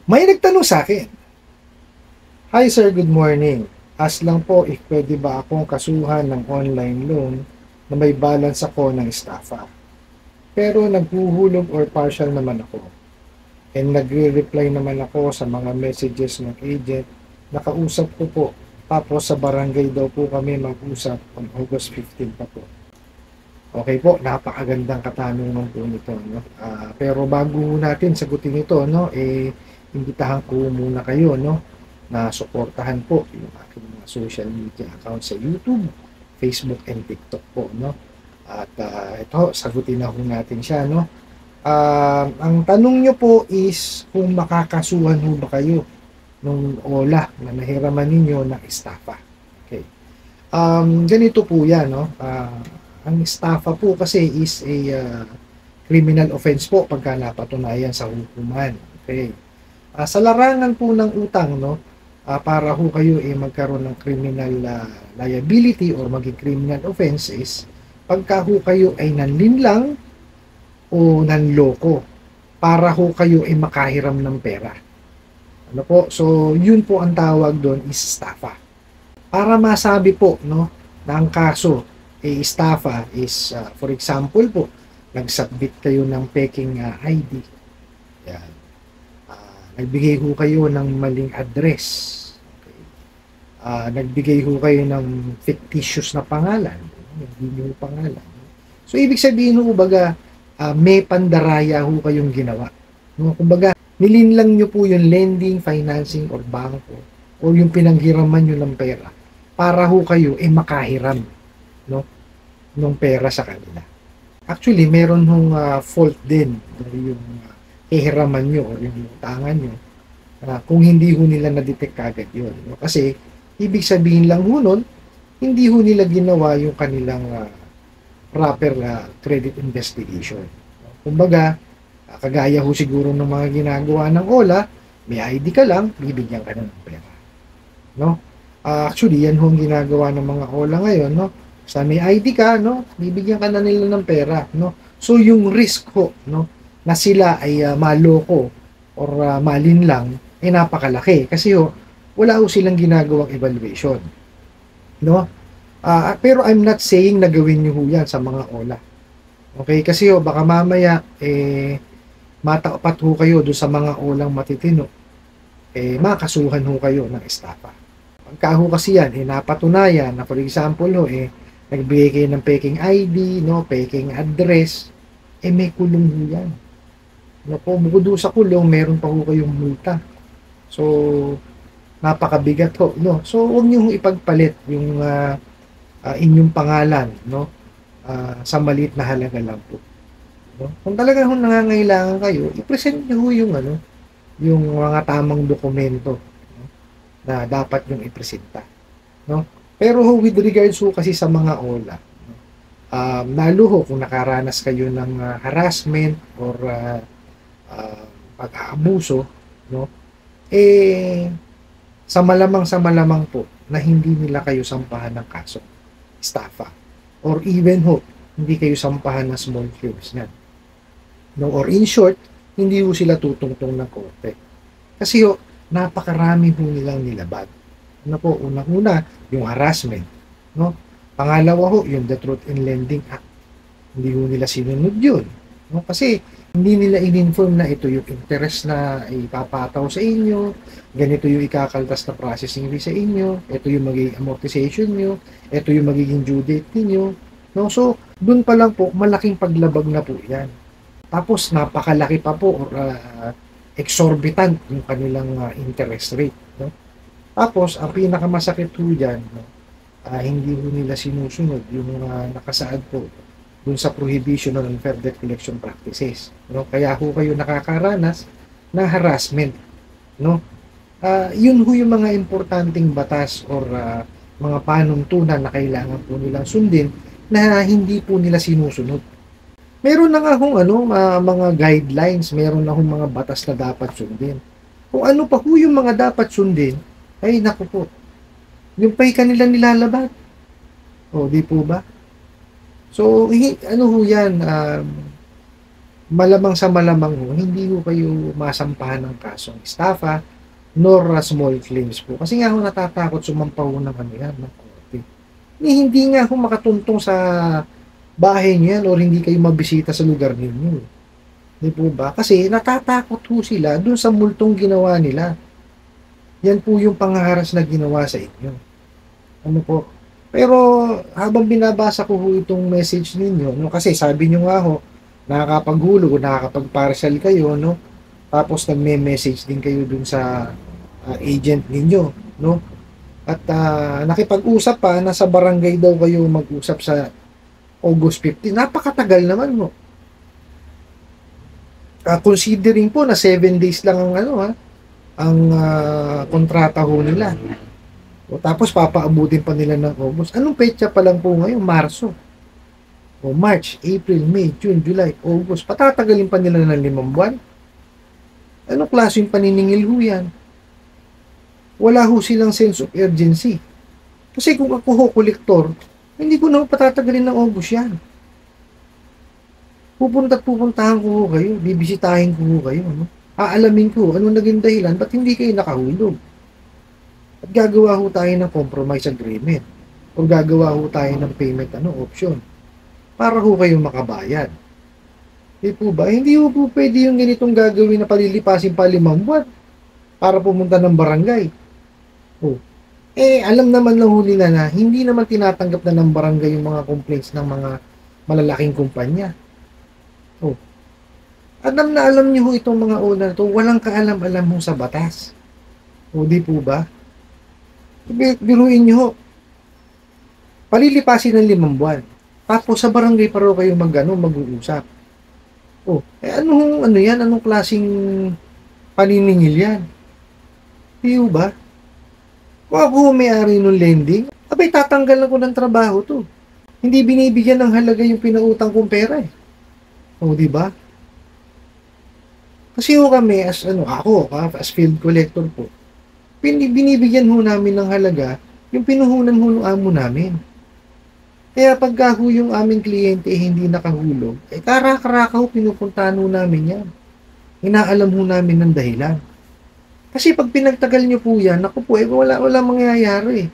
May nagtanong sa akin, "Hi sir, good morning. Ask lang po if pwede ba akong kasuhan ng online loan na may balance ako ng estafa. Pero naghuhulog or partial naman ako. And nagre-reply naman ako sa mga messages ng agent. Nakausap ko po. Tapos sa barangay daw po kami mag-usap on August 15 pa po." Okay po, napakagandang katanungan po nito, no? Pero bago natin sagutin ito, no, imbitahan ko muna kayo, no, na suportahan po yung aking mga social media account sa YouTube, Facebook, and TikTok po, no? At ito, sagutin na ho natin siya, no? Ang tanong nyo po is kung makakasuhan ho ba kayo nung OLA na nahiraman ninyo ng estafa. Okay. Ganito po yan, no? Ang estafa po kasi is a criminal offense po pagka napatunayan sa hukuman. Okay. Sa larangan po ng utang, no, para ho kayo magkaroon ng criminal liability or maging criminal offenses, pagka ho kayo ay nanlinlang o nanloko para ho kayo ay makahiram ng pera. Ano po? So, yun po ang tawag doon is estafa. Para masabi po, no, na ang kaso estafa is, for example po, nag-submit kayo ng peking ID. Yan. Nagbigay ho kayo ng maling address. Okay. Nagbigay ho kayo ng fictitious na pangalan. Hindi nyo pangalan. So, ibig sabihin ho, baga, may pandaraya ho kayong ginawa. No? Kumbaga, nilinlang nyo po yung lending, financing, or bangko, or yung pinanghiraman nyo ng pera para ho kayo makahiram, no, ng pera sa kanila. Actually, meron hong fault din yung ihiraman nyo o yung utangan nyo kung hindi ho nila na-detect kagad yun. No? Kasi, ibig sabihin lang ho nun, hindi ho nila ginawa yung kanilang proper credit investigation. No? Kumbaga, kagaya ho siguro ng mga ginagawa ng OLA, may ID ka lang, bibigyan ka na ng pera. No? Actually, yan ho ang ginagawa ng mga OLA ngayon, no? Sa may ID ka, no, bibigyan ka na nila ng pera, no. So yung risk ho, no, na sila ay maloko or malinlang ay napakalaki kasi ho wala ho silang ginagawang evaluation, no. Pero I'm not saying na gawin niyo ho yan sa mga OLA. Okay, kasi ho baka mamaya matapat ho kayo do sa mga OLang matitino, makasuhan ho kayo ng estafa. Pagka ho kasi yan napatunayan na, for example ho nagbigay kayo ng peking ID, no, peking address, may kulong ho yan. No, po, bukod sa kulong, meron pa ho kayong multa. So, napakabigat ho, no. So, huwag niyo ipagpalit yung inyong pangalan, no, sa maliit na halaga lang po. No? Kung talaga ho nangangailangan kayo, i-present niyo ho yung yung mga tamang dokumento, no, na dapat yung ipresenta, no. Pero with regards ho kasi sa mga OLA, lalo ho kung nakaranas kayo ng harassment or pag-aabuso, no, sa malamang po na hindi nila kayo sampahan ng kaso, estafa, or even ho, hindi kayo sampahan ng small claims yan. No, or in short, hindi ho sila tutungtong ng korte. Kasi ho, napakarami ho nilang nilabag. Ano po, unang-una, yung harassment, no? Pangalawa ho, yung the Truth in Lending Act. Hindi ho nila sinunod yun, no? Kasi hindi nila in-inform na ito yung interest na ipapataw sa inyo, ganito yung ikakaltas na processing fee sa inyo, ito yung magiging amortization nyo, ito yung magiging due date ninyo, no? So, dun pa lang po, malaking paglabag na po yan. Tapos, napakalaki pa po, or exorbitant yung kanilang interest rate, no? Tapos, ang pinakamasakit po dyan, no, hindi po nila sinusunod yung nakasaad po dun sa prohibition on unfair debt collection practices. No? Kaya ho kayo nakakaranas na harassment. No? Yun ho yung mga importanteng batas or mga panuntunan na kailangan po nilang sundin na hindi po nila sinusunod. Meron na nga hong mga guidelines, meron na hong mga batas na dapat sundin. Kung ano pa ho yung mga dapat sundin, ay naku po, yung pa'y kanila nilalabat. O, di po ba? So, ano ho yan, malamang sa malamang ho, hindi ho kayo masampahan ng kasong estafa nor small claims po. Kasi nga ho natatakot sumampa ho ng ano yan, ng korte. Hindi nga ho makatuntong sa bahay niyo yan or hindi kayo mabisita sa lugar ninyo. Di po ba? Kasi natatakot ho sila dun sa multong ginawa nila. Yan po yung panghaharas na ginawa sa inyo. Ano po? Pero habang binabasa ko ho itong message ninyo, no, kasi sabi nyo nga ho, nakakapaghulog o nakakapag-parcel kayo, no? Tapos nagme-message din kayo dun sa agent ninyo, no? At nakipag-usap pa, nasa barangay daw kayo mag-usap sa August 15. Napakatagal naman, no? Considering po na 7 days lang ang ano ang kontrata ho nila. O, tapos papaabutin pa nila ng August. Anong petsa pa lang po ngayon? Marso. O March, April, May, June, July, August. Patatagalin pa nila ng 5 buwan. Anong klaseng paniningil ho yan? Wala ho silang sense of urgency. Kasi kung ako ho, kolektor, hindi ko na patatagalin ng August yan. Pupuntahan ko ho kayo, bibisitahin ko ho kayo, no? Aalamin ko, anong naging dahilan, ba't hindi kayo nakahulog? At gagawa ho tayo ng compromise agreement. O gagawa ho tayo ng payment option. Para ho kayo makabayad. Di po ba? Hindi ho po pwede yung ganitong gagawin na palilipasin pa 5 buwan para pumunta ng barangay. Oh. Alam naman ng huli na hindi naman tinatanggap na ng barangay yung mga complaints ng mga malalaking kumpanya. Oh. Alam na alam niyo ho itong mga owner to, walang kaalam-alam ho sa batas. O di po ba? Biruin niyo ho, palilipasin ng 5 buwan. Tapos sa barangay pa rin kayo mag-uusap. Oh, ano yan? Anong klaseng paniningil yan? Di ba? Kung ako may-ari ng lending, abay tatanggalan ko ng trabaho to. Hindi binibigyan ng halaga yung pinautang kong pera eh. O, di ba? Kasi ho kami as field collector po, binibigyan ho namin ng halaga yung pinuhunan ho ng amo namin. Kaya pagka ho yung aming kliyente hindi nakahulog, karaka-raka ho pinupuntahan ho namin yan. Inaalam ho namin ng dahilan. Kasi pag pinagtagal nyo po yan, naku po, wala mangyayari.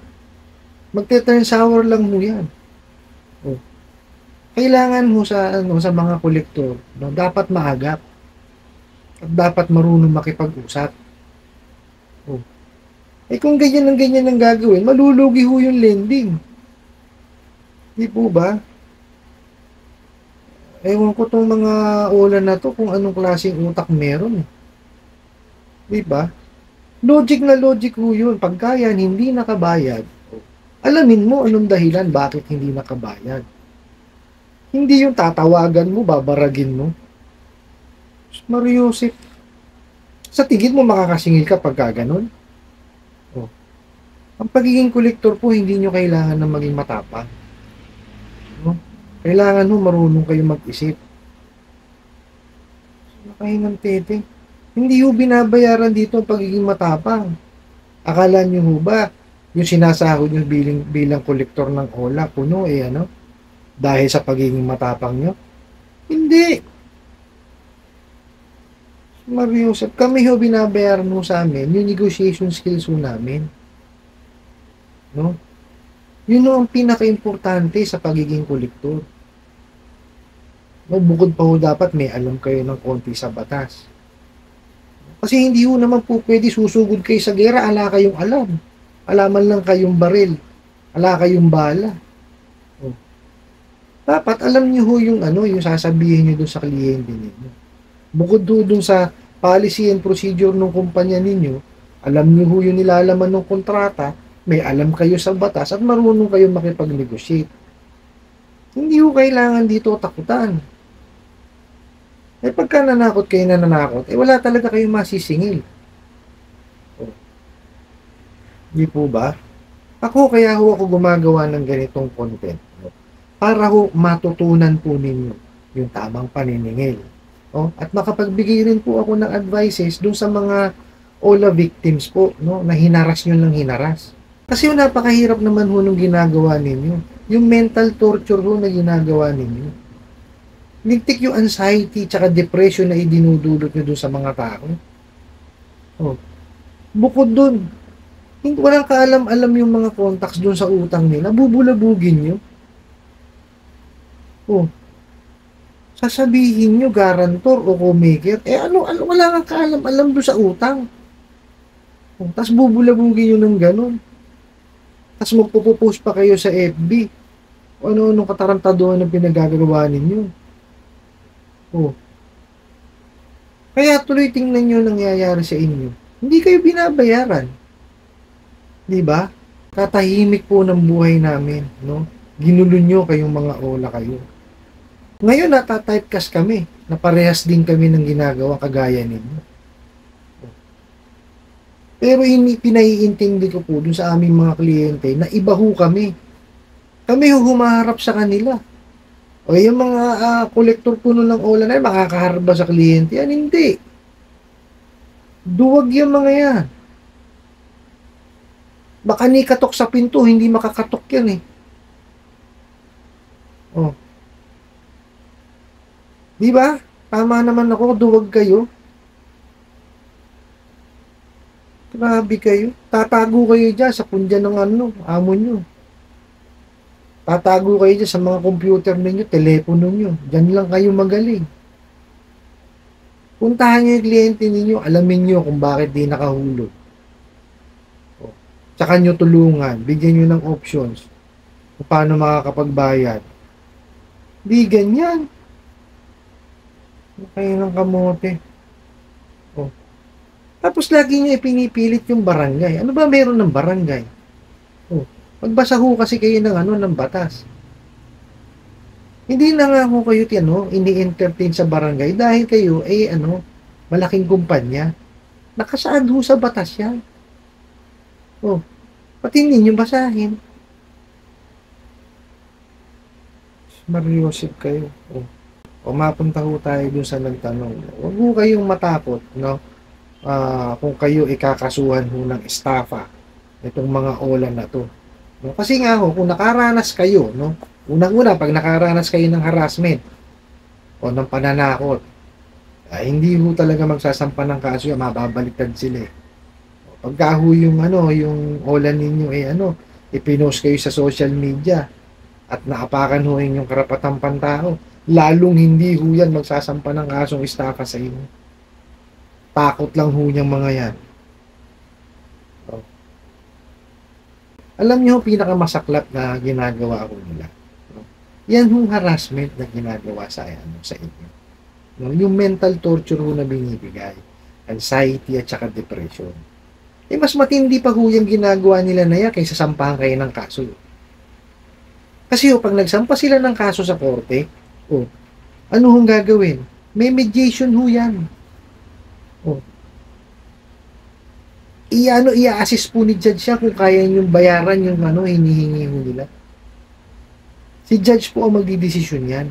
Magte-turn sour lang ho yan. Oh. Kailangan ho sa mga kolektor, no, dapat maagap. At dapat marunong makipag-usap. Oh. Kung ganyan ang gagawin, malulugi ho yung lending. Di po ba? Ewan ko tong mga ulan na to kung anong klaseng utak meron. Di ba? Logic na logic ho yun. Pagka yan hindi nakabayad, alamin mo anong dahilan bakit hindi nakabayad. Hindi yung tatawagan mo, babaragin mo. Mariusip. Sa tingin mo makakasingil ka pagka ganun? Oh. Ang pagiging kolektor po, hindi nyo kailangan na maging matapang. No? Kailangan ho marunong kayo mag-isip. Nakahinang tete. Hindi ho binabayaran dito ang pagiging matapang. Akala nyo ho ba, yung sinasahod nyo bilang kolektor ng OLA, puno dahil sa pagiging matapang nyo? Hindi. Mariusap, kami ho binabayaran mo sa amin, yung negotiation skills ho namin. No? Yun ho ang pinaka-importante sa pagiging kolektor. No, bukod pa ho dapat may alam kayo ng konti sa batas. Kasi hindi ho naman po pwede susugod kayo sa gera, ala kayong alam. Alaman lang kayong baril. Ala kayong bala. Oh. Dapat alam niyo ho yung yung sasabihin niyo doon sa kliyente niyo. Bukod doon sa policy and procedure ng kumpanya ninyo, alam niyo ho yung nilalaman ng kontrata, may alam kayo sa batas at marunong kayo makipag-negotiate. Hindi ho kailangan dito takutan. Pagka nanakot kayo wala talaga kayong masisingil. Oh. Di po ba? Kaya ako gumagawa ng ganitong content. Para ho matutunan po ninyo yung tamang paniningil. Oh, at makapagbigay rin po ako ng advices dun sa mga OLA victims po, no, na hinaras nyo ng hinaras. Kasi yung napakahirap naman ho nung ginagawa ninyo. Yung mental torture ho na ginagawa ninyo. Lintik yung anxiety tsaka depression na idinudulot nyo dun sa mga tao. Oh. Bukod dun, walang kaalam-alam yung mga contacts dun sa utang nila, bubulabugin nyo. Oh. Sasabihin nyo guarantor o co-maker, wala kang kaalam-alam dun sa utang. Oh. Tapos bubulabugin nyo ng ganun. Tapos magpupost pa kayo sa FB. O ano-anong katarantaduhan ng pinagagawa ninyo. Oh. Kaya tuloy tingnan nyo nangyayari sa inyo. Hindi kayo binabayaran. Di ba? Katahimik po ng buhay namin, no? Ginulo nyo kayong mga ola kayo. Ngayon natatypecast kami, na parehas din kami ng ginagawa kagaya ninyo. Pero pinaiintindi ko po dun sa aming mga kliyente na iba ho kami. Kami ho humaharap sa kanila. O yung mga kolektor puno ng ola na yun, makakaharap ba sa kliyente? Yan, hindi. Duwag yung mga yan. Baka ni katok sa pinto, hindi makakatok yan eh. Oh. Di ba? Tama naman ako, duwag kayo. Grabe kayo. Tatago kayo dyan sa punja ng amo nyo. Tatago kayo dyan sa mga computer ninyo, telepono nyo. Diyan lang kayo magaling. Puntahan nyo yung kliyente ninyo, alamin nyo kung bakit di nakahulog. Tsaka nyo tulungan, bigyan nyo ng options kung paano makakapagbayad. Di ganyan. Kayo ng kamote. Oh. Tapos lagi nyo ipinipilit yung barangay. Ano ba meron ng barangay? Oh. Magbasa ho kasi kayo ng batas. Hindi na nga ho kayo ini-entertain sa barangay dahil kayo malaking kumpanya. Nakasaad ho sa batas yan. Oh, pati ninyo basahin. Mariosip kayo. Oh. O mapunta ho tayo dun sa nagtanong. Huwag ho kayong matakot, no? Kung kayo ikakasuhan ho ng estafa itong mga ola na to. No? Kasi nga ho, kung nakaranas kayo, no? Unang-una, pag nakaranas kayo ng harassment o ng pananakot, hindi ho talaga magsasampa ng kaso yan, mababaliktad sila eh. Pagka ho yung ola ninyo ipinost kayo sa social media at naapakan ho yung karapatang pantao, lalong hindi ho yan magsasampa ng kasong estafa sa inyo. Takot lang ho niyang mga yan. So, alam niyo pinakamasaklap na ginagawa ko nila. Yan yung harassment na ginagawa sa inyo. No, yung mental torture ho na binibigay, anxiety at saka depression. Mas matindi pa ho yung ginagawa nila na yan kaysa sampahan kayo ng kaso. Kasi pag nagsampa sila ng kaso sa korte, ano hong gagawin? May mediation ho yan. I-assist po ni judge siya kung kaya niyong bayaran yung hinihingi ho nila. Si judge po ang magdidesisyon yan.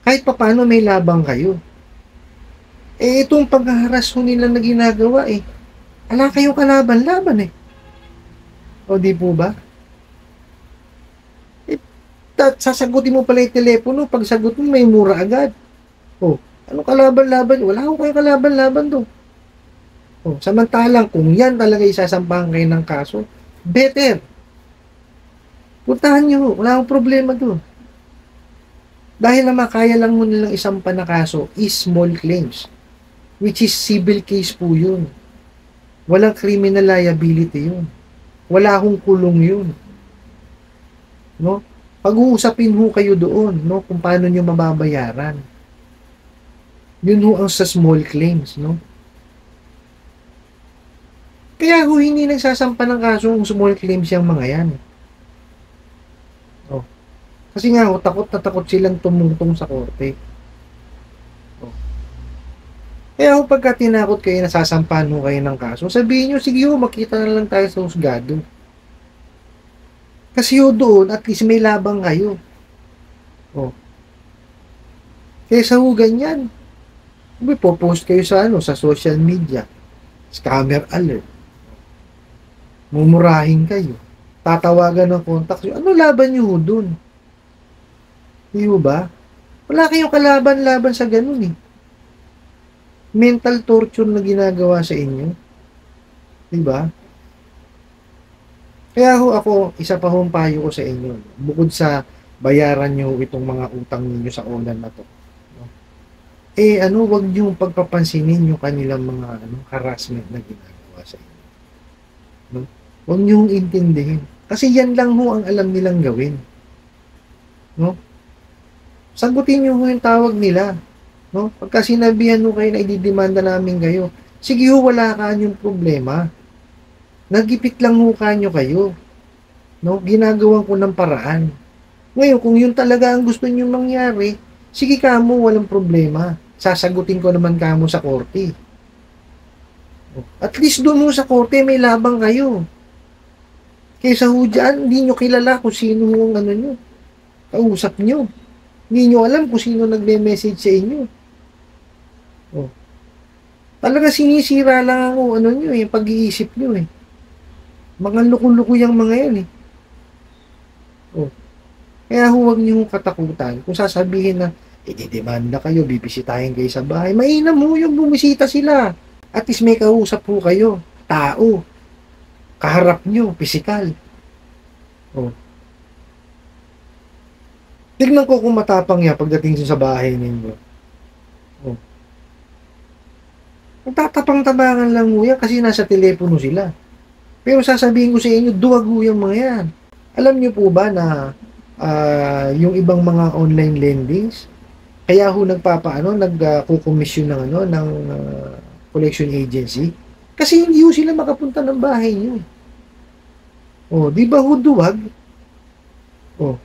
Kahit paano may labang kayo. Itong pag-haras ho nila na ginagawa ala kayong kalaban-laban O di po ba? Sasagutin mo pala yung telepono, pag sagot mo may mura agad. Ano kalaban-laban? Wala akong kayo kalaban-laban to. Samantalang kung yan talaga isasampahan kayo ng kaso, better. Puntahan nyo, wala akong problema doon. Dahil naman kaya lang mo nilang isampa na kaso is small claims, which is civil case po yun. Walang criminal liability yun. Wala akong kulong yun. No? Pag-uusapin ho kayo doon, no, kung paano nyo mababayaran. Yun ho ang sa small claims, no? Kaya ho hindi nagsasampa ng kaso ng small claims yung mga yan. Kasi nga takot na takot silang tumungtong sa korte. Kaya pagka tinakot kayo, nasasampahan ho kayo ng kaso, sabihin nyo, sige ho, makita na lang tayo sa husgado. Kasi doon, at least may labang kayo. Kaysa ho ganyan, may post kayo sa social media, scammer alert, mumurahin kayo, tatawagan ng contact. Ano laban nyo doon? Di ba? Wala kayong kalaban-laban sa ganun eh. Mental torture na ginagawa sa inyo. 'Di ba? Kaya ho ako, isa pa hong payo ko sa inyo, bukod sa bayaran nyo itong mga utang ninyo sa online na to, no? Wag nyo pagpapansinin yung kanilang mga harassment na ginagawa sa inyo. No? Wag nyo intindihin. Kasi yan lang ho ang alam nilang gawin. No? Sagutin nyo ho yung tawag nila. No? Pagka sinabihan ho kayo na ididemanda namin kayo, sige ho, wala ka yung problema. Nagipit lang ho kanyo kayo. No? Ginagawan ko ng paraan. Ngayon, kung yun talaga ang gusto nyo mangyari, sige kamo, walang problema. Sasagutin ko naman kamo sa korte. At least doon mo sa korte, may labang kayo. Kaysa ho dyan, hindi nyo kilala kung sino ang nyo, kausap nyo. Hindi nyo alam kung sino nagme-message sa inyo. Oh. Talaga sinisira lang ang nyo, yung pag-iisip nyo eh. Mga luko-luko yung mga yan eh. Oh. Kaya huwag niyo katakutan. Kung sasabihin na, ididemanda kayo, bibisitahin kayo sa bahay, mainam mo yung bumisita sila. At least may kausap po kayo. Tao. Kaharap nyo, pisikal. Oh. Tignan ko kung matapang niya pagdating sa bahay ninyo. Oh. Magtatapang-tabangan lang mo yan kasi nasa telepono sila. Pero sasabihin ko sa inyo, duwag ho yung mga yan. Alam niyo po ba na yung ibang mga online lendings, kaya ho nagkukomisyon ng collection agency kasi hindi ho sila makapunta ng bahay niyo. Oh, di ba ho duwag? Oh,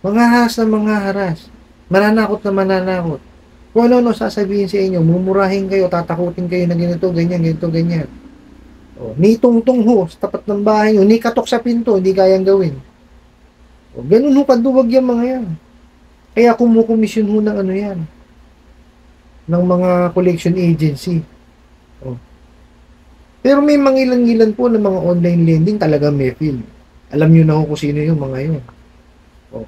manghaharas na manghaharas, mananakot na mananakot. Kung ano sasabihin sa inyo, mumurahin kayo, tatakutin kayo na ganito, ganyan. Oh, ni tungtong ho sa tapat ng bahay niyo, ni katok sa pinto, hindi kayang gawin. O, ganun ho kaduwag yung mga yan. Kaya kumukomisyon ho ng yan. Ng mga collection agency. O. Pero may mangilan-ngilan po ng mga online lending talaga may feel. Alam nyo na ho kung sino yung mga yun. O.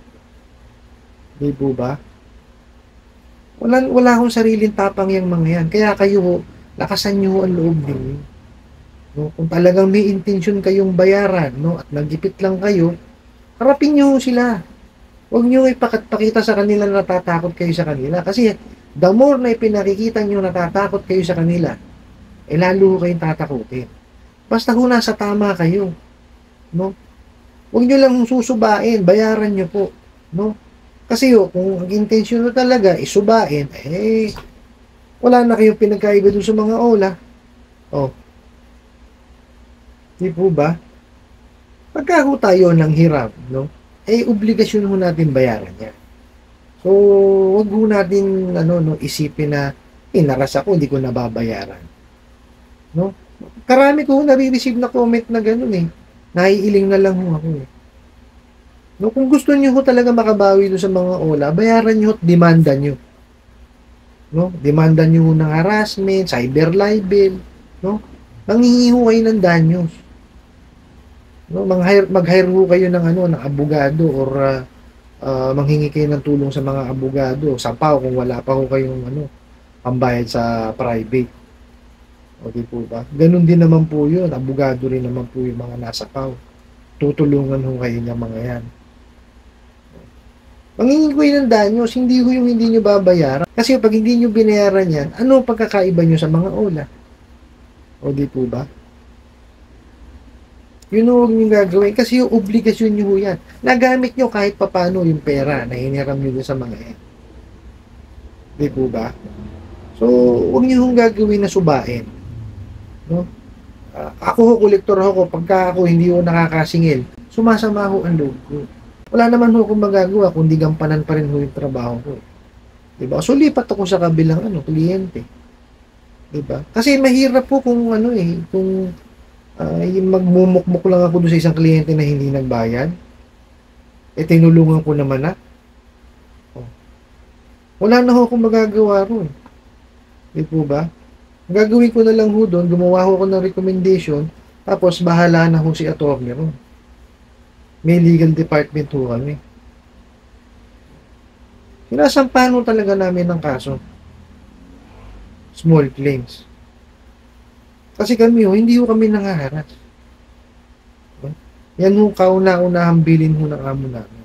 Di po ba? Wala akong sariling tapang yung mga yan. Kaya kayo ho, lakasan nyo ho ang loob ninyo. No? Kung talagang may intention kayong bayaran, no, at nagipit lang kayo, harapin nyo sila. Huwag nyo ipakita sa kanila na natatakot kayo sa kanila. Kasi the more na ipinakikita nyo natatakot kayo sa kanila, lalo kayong tatakutin. Basta kung nasa tama kayo. No? Huwag nyo lang susubain, bayaran nyo po. No? Kasi kung ang intensyon nyo talaga isubain, wala na kayong pinagkaiba doon sa mga ola. Di po ba? Pagka tayo ng hirap, no? Obligasyon ho natin bayaran yan. So, wag ho natin isipin na naras ako, hindi ko nababayaran. No? Karami ko nare-receive na comment na gano'n eh. Naiiling na lang ho ako eh. No, kung gusto niyo ho talaga makabawi do sa mga ola, bayaran niyo at demanda niyo. No? Demanda niyo ng harassment, cyber libel, no? Manghihingi ho kayo ng danyos. No, mag-hire ho kayo ng abogado or manghingi kayo ng tulong sa mga abogado. Sampaw kung wala pa ho kayong pambayad sa private. O di po ba? Ganun din naman po yun. Abogado rin naman po yung mga nasa PAW. Tutulungan ho kayo ng mga yan. Manghingi kayo ng danyos, hindi ho yung hindi nyo babayaran. Kasi pag hindi nyo binayaran yan, ano pagkakaiba nyo sa mga ola? O di po ba? Yun huwag nyo gagawin kasi yung obligasyon nyo yan. Nagamit nyo kahit papano yung pera na hiniram nyo sa mga yan. Di po ba? So, huwag nyo yung gagawin na subain. No? Ako ho, kolektor ako, pagka ako hindi ho nakakasingil, sumasama ho ang loob ko. Wala naman ho akong magagawa kundi gampanan pa rin ho yung trabaho ko. Diba? So, lipat ako sa kabilang kliyente. Diba? Kasi mahirap po kung kung yung magmumukmuk lang ako doon sa isang kliyente na hindi nagbayad, tinulungan ko naman na. Wala na ho akong magagawa ron. Di po ba? Ang gagawin ko na lang ho doon, gumawa ho ako ng recommendation, tapos bahala na ho si attorney ron. May legal department ho kami. Sinasampahan ho talaga namin ng kaso. Small claims. Kasi kami ho, hindi ho kami nangaharas. Yan ho kauna-unahang bilin ho ng amo namin.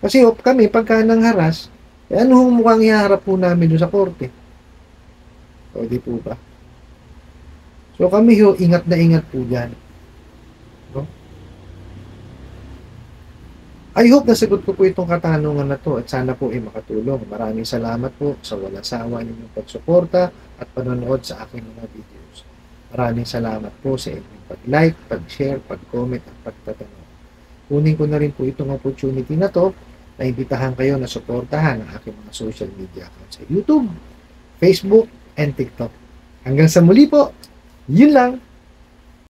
Kasi ho, kami, pagka nangharas, ano ho mukhang ihaharap po namin doon sa korte? O, di po ba? So kami ho, ingat na ingat po dyan. No? I hope nasagot ko po itong katanungan na to at sana po ay makatulong. Maraming salamat po sa walang sawa ninyong pagsuporta at panonood sa aking mga videos. Maraming salamat po sa inyong pag-like, pag-share, pag-comment at pagtatanong. Kunin ko na rin po itong opportunity na to na imbitahan kayo na suportahan ang aking mga social media accounts sa YouTube, Facebook, and TikTok. Hanggang sa muli po, yun lang!